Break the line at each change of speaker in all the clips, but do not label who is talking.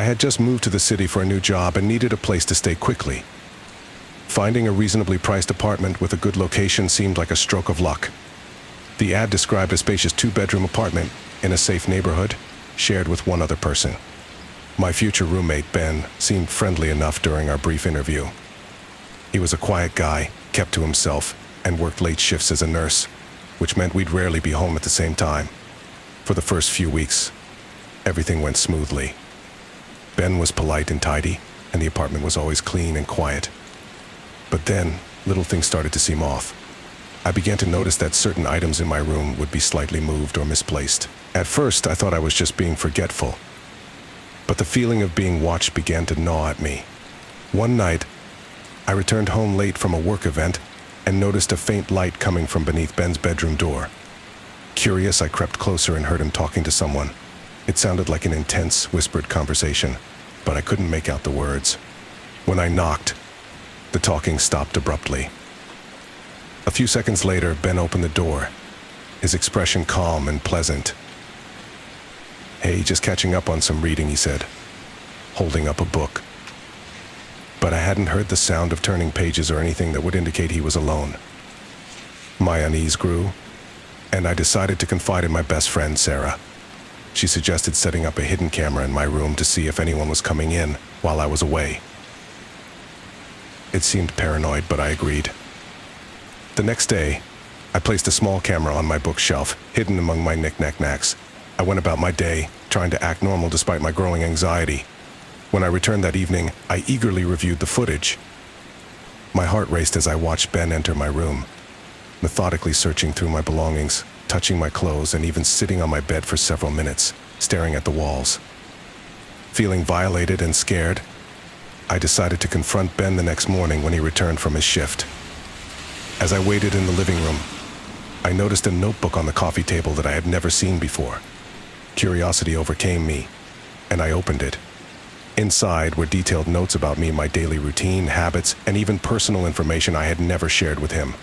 I had just moved to the city for a new job and needed a place to stay quickly. Finding a reasonably priced apartment with a good location seemed like a stroke of luck. The ad described a spacious 2-bedroom apartment in a safe neighborhood, shared with one other person. My future roommate, Ben, seemed friendly enough during our brief interview. He was a quiet guy, kept to himself, and worked late shifts as a nurse, which meant we'd rarely be home at the same time. For the first few weeks, everything went smoothly. Ben was polite and tidy, and the apartment was always clean and quiet. But then, little things started to seem off. I began to notice that certain items in my room would be slightly moved or misplaced. At first, I thought I was just being forgetful, but the feeling of being watched began to gnaw at me. One night, I returned home late from a work event and noticed a faint light coming from beneath Ben's bedroom door. Curious, I crept closer and heard him talking to someone. It sounded like an intense, whispered conversation, but I couldn't make out the words. When I knocked, the talking stopped abruptly. A few seconds later, Ben opened the door, his expression calm and pleasant. "Hey, just catching up on some reading," he said, holding up a book. But I hadn't heard the sound of turning pages or anything that would indicate he was alone. My unease grew, and I decided to confide in my best friend, Sarah. She suggested setting up a hidden camera in my room to see if anyone was coming in while I was away. It seemed paranoid, but I agreed. The next day, I placed a small camera on my bookshelf, hidden among my knick-knack-knacks. I went about my day, trying to act normal despite my growing anxiety. When I returned that evening, I eagerly reviewed the footage. My heart raced as I watched Ben enter my room, methodically searching through my belongings, touching my clothes, and even sitting on my bed for several minutes, staring at the walls. Feeling violated and scared, I decided to confront Ben the next morning when he returned from his shift. As I waited in the living room, I noticed a notebook on the coffee table that I had never seen before. Curiosity overcame me, and I opened it. Inside were detailed notes about me, my daily routine, habits, and even personal information I had never shared with him.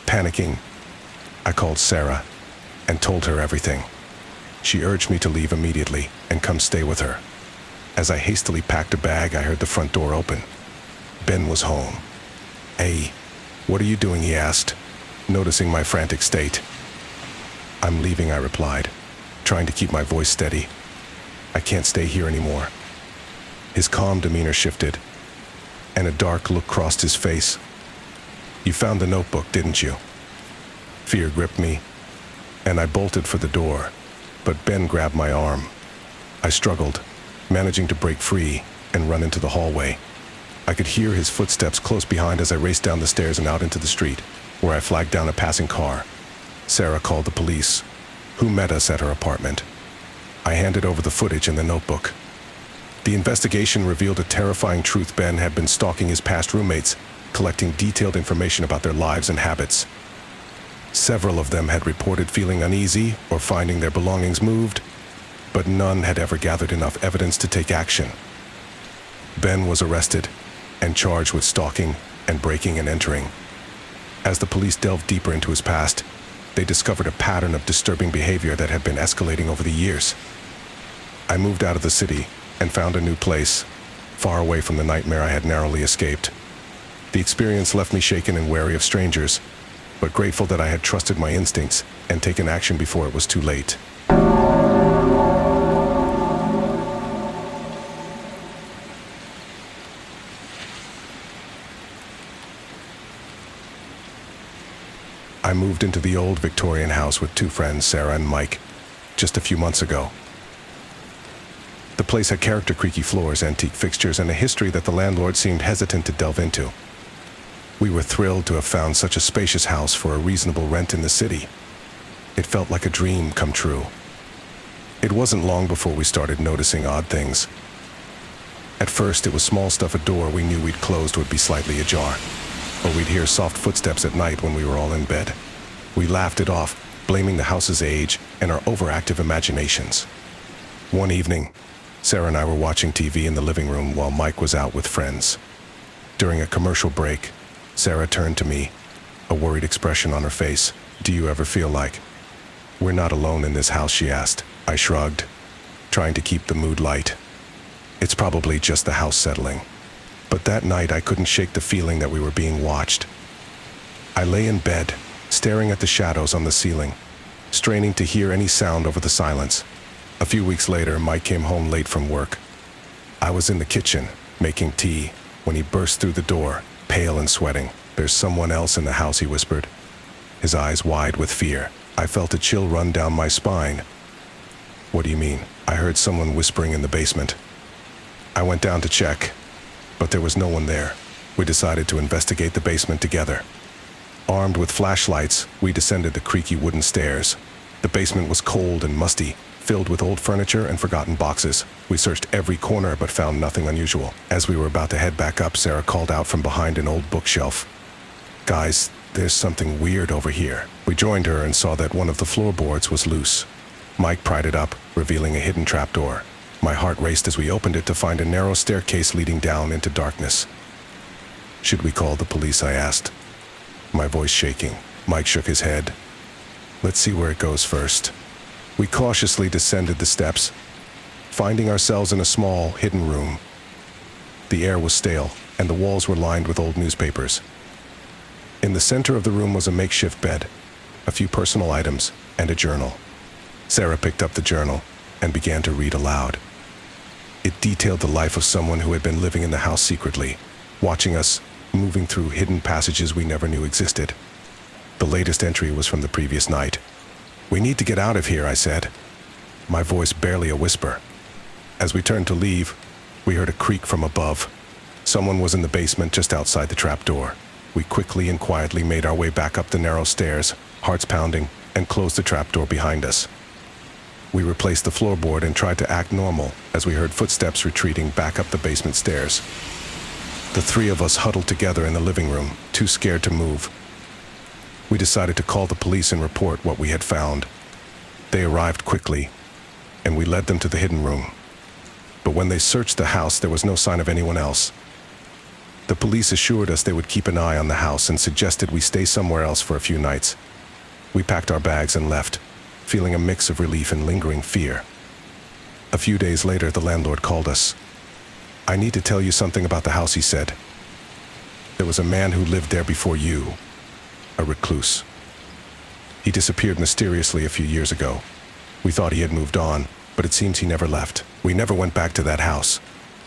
Panicking, I called Sarah and told her everything. She urged me to leave immediately and come stay with her. As I hastily packed a bag, I heard the front door open. Ben was home. "Hey, what are you doing?" he asked, noticing my frantic state. "I'm leaving," I replied, trying to keep my voice steady. "I can't stay here anymore." His calm demeanor shifted, and a dark look crossed his face. "You found the notebook, didn't you?" Fear gripped me, and I bolted for the door, but Ben grabbed my arm. I struggled, managing to break free and run into the hallway. I could hear his footsteps close behind as I raced down the stairs and out into the street, where I flagged down a passing car. Sarah called the police, who met us at her apartment. I handed over the footage and the notebook. The investigation revealed a terrifying truth: Ben had been stalking his past roommates, collecting detailed information about their lives and habits. Several of them had reported feeling uneasy or finding their belongings moved, but none had ever gathered enough evidence to take action. Ben was arrested and charged with stalking and breaking and entering. As the police delved deeper into his past, they discovered a pattern of disturbing behavior that had been escalating over the years. I moved out of the city and found a new place, far away from the nightmare I had narrowly escaped. The experience left me shaken and wary of strangers, but grateful that I had trusted my instincts and taken action before it was too late. I moved into the old Victorian house with two friends, Sarah and Mike, just a few months ago. The place had character creaky floors, antique fixtures, and a history that the landlord seemed hesitant to delve into. We were thrilled to have found such a spacious house for a reasonable rent in the city. It felt like a dream come true. It wasn't long before we started noticing odd things. At first, it was small stuff. A door we knew we'd closed would be slightly ajar, or we'd hear soft footsteps at night when we were all in bed. We laughed it off, blaming the house's age and our overactive imaginations. One evening, Sarah and I were watching TV in the living room while Mike was out with friends. During a commercial break, Sarah turned to me, a worried expression on her face. "Do you ever feel like we're not alone in this house?" she asked. I shrugged, trying to keep the mood light. It's probably just the house settling. But that night I couldn't shake the feeling that we were being watched. I lay in bed, staring at the shadows on the ceiling, straining to hear any sound over the silence. A few weeks later, Mike came home late from work. I was in the kitchen, making tea, when he burst through the door, pale and sweating. "There's someone else in the house," he whispered, his eyes wide with fear. I felt a chill run down my spine. "What do you mean?" I heard someone whispering in the basement. I went down to check, but there was no one there. We decided to investigate the basement together. Armed with flashlights, we descended the creaky wooden stairs. The basement was cold and musty, filled with old furniture and forgotten boxes. We searched every corner but found nothing unusual. As we were about to head back up, Sarah called out from behind an old bookshelf, "Guys, there's something weird over here." We joined her and saw that one of the floorboards was loose. Mike pried it up, revealing a hidden trapdoor. My heart raced as we opened it to find a narrow staircase leading down into darkness. "Should we call the police?" I asked, my voice shaking. Mike shook his head. "Let's see where it goes first." We cautiously descended the steps, finding ourselves in a small, hidden room. The air was stale, and the walls were lined with old newspapers. In the center of the room was a makeshift bed, a few personal items, and a journal. Sarah picked up the journal and began to read aloud. It detailed the life of someone who had been living in the house secretly, watching us, moving through hidden passages we never knew existed. The latest entry was from the previous night. "We need to get out of here," I said, my voice barely a whisper. As we turned to leave, we heard a creak from above. Someone was in the basement just outside the trapdoor. We quickly and quietly made our way back up the narrow stairs, hearts pounding, and closed the trapdoor behind us. We replaced the floorboard and tried to act normal as we heard footsteps retreating back up the basement stairs. The three of us huddled together in the living room, too scared to move. We decided to call the police and report what we had found. They arrived quickly, and we led them to the hidden room. But when they searched the house, there was no sign of anyone else. The police assured us they would keep an eye on the house and suggested we stay somewhere else for a few nights. We packed our bags and left, feeling a mix of relief and lingering fear. A few days later, the landlord called us. "I need to tell you something about the house," he said. "There was a man who lived there before you, a recluse. He disappeared mysteriously a few years ago. We thought he had moved on, but it seems he never left. We never went back to that house.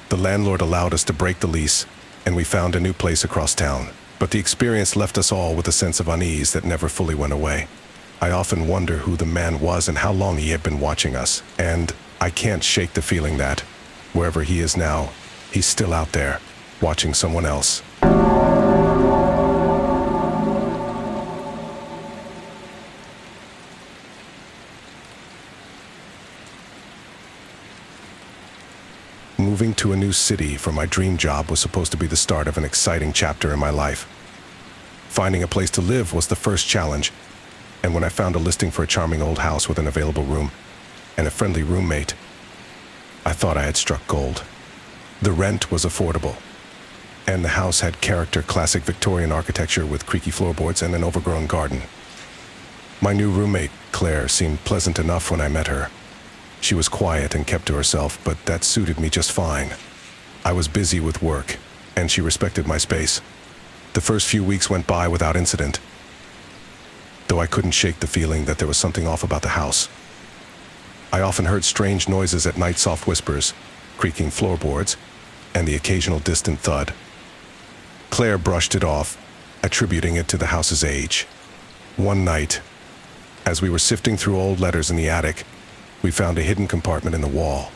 The landlord allowed us to break the lease, and we found a new place across town. But the experience left us all with a sense of unease that never fully went away. I often wonder who the man was and how long he had been watching us, and I can't shake the feeling that, wherever he is now, he's still out there, watching someone else." Moving to a new city for my dream job was supposed to be the start of an exciting chapter in my life. Finding a place to live was the first challenge, and when I found a listing for a charming old house with an available room and a friendly roommate, I thought I had struck gold. The rent was affordable, and the house had character, classic Victorian architecture with creaky floorboards and an overgrown garden. My new roommate, Claire, seemed pleasant enough when I met her. She was quiet and kept to herself, but that suited me just fine. I was busy with work, and she respected my space. The first few weeks went by without incident, though I couldn't shake the feeling that there was something off about the house. I often heard strange noises at night, soft whispers, creaking floorboards, and the occasional distant thud. Claire brushed it off, attributing it to the house's age. One night, as we were sifting through old letters in the attic, we found a hidden compartment in the wall.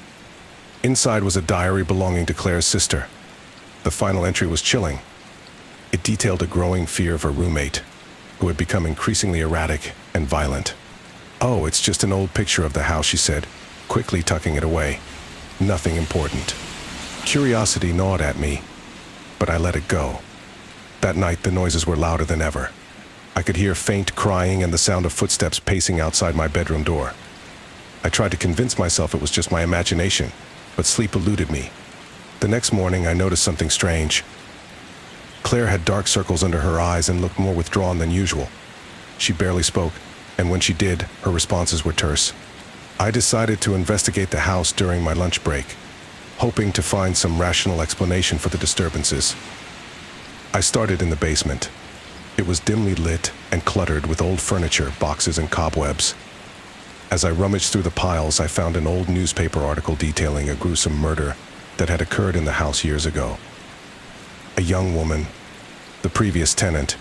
Inside was a diary belonging to Claire's sister. The final entry was chilling. It detailed a growing fear of her roommate, who had become increasingly erratic and violent. "Oh, it's just an old picture of the house," she said, quickly tucking it away. "Nothing important." Curiosity gnawed at me, but I let it go. That night, the noises were louder than ever. I could hear faint crying and the sound of footsteps pacing outside my bedroom door. I tried to convince myself it was just my imagination, but sleep eluded me. The next morning, I noticed something strange. Claire had dark circles under her eyes and looked more withdrawn than usual. She barely spoke, and when she did, her responses were terse. I decided to investigate the house during my lunch break. hoping to find some rational explanation for the disturbances. I started in the basement. It was dimly lit and cluttered with old furniture, boxes, and cobwebs. As I rummaged through the piles, I found an old newspaper article detailing a gruesome murder that had occurred in the house years ago. A young woman, the previous tenant,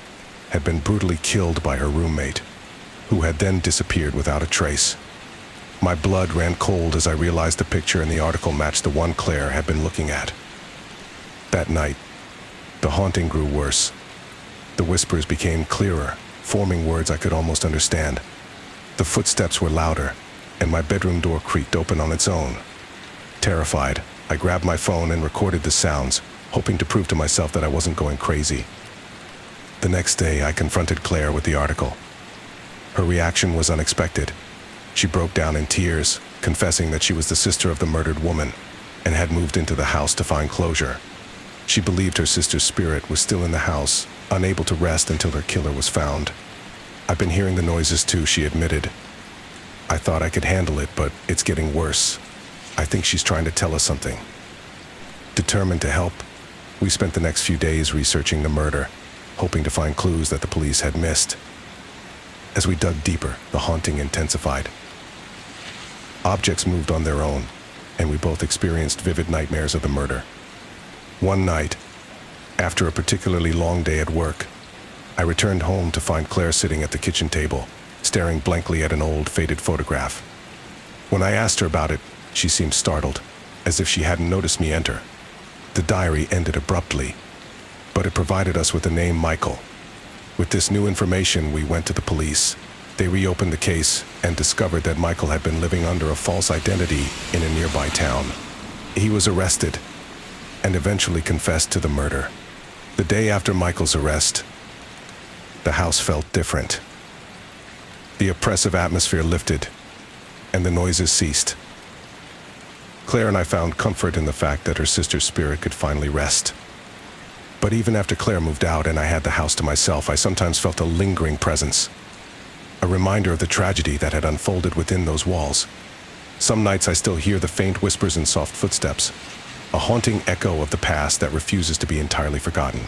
had been brutally killed by her roommate, who had then disappeared without a trace. My blood ran cold as I realized the picture in the article matched the one Claire had been looking at. That night, the haunting grew worse. The whispers became clearer, forming words I could almost understand. The footsteps were louder, and my bedroom door creaked open on its own. Terrified, I grabbed my phone and recorded the sounds, hoping to prove to myself that I wasn't going crazy. The next day, I confronted Claire with the article. Her reaction was unexpected. She broke down in tears, confessing that she was the sister of the murdered woman and had moved into the house to find closure. She believed her sister's spirit was still in the house, unable to rest until her killer was found. "I've been hearing the noises too," she admitted. "I thought I could handle it, but it's getting worse. I think she's trying to tell us something." Determined to help, we spent the next few days researching the murder, hoping to find clues that the police had missed. As we dug deeper, the haunting intensified. Objects moved on their own, and we both experienced vivid nightmares of the murder. One night, after a particularly long day at work, I returned home to find Claire sitting at the kitchen table, staring blankly at an old, faded photograph. When I asked her about it, she seemed startled, as if she hadn't noticed me enter. The diary ended abruptly, but it provided us with the name Michael. With this new information, we went to the police. They reopened the case and discovered that Michael had been living under a false identity in a nearby town. He was arrested and eventually confessed to the murder. The day after Michael's arrest, the house felt different. The oppressive atmosphere lifted, and the noises ceased. Claire and I found comfort in the fact that her sister's spirit could finally rest. But even after Claire moved out and I had the house to myself, I sometimes felt a lingering presence, a reminder of the tragedy that had unfolded within those walls. Some nights I still hear the faint whispers and soft footsteps, a haunting echo of the past that refuses to be entirely forgotten.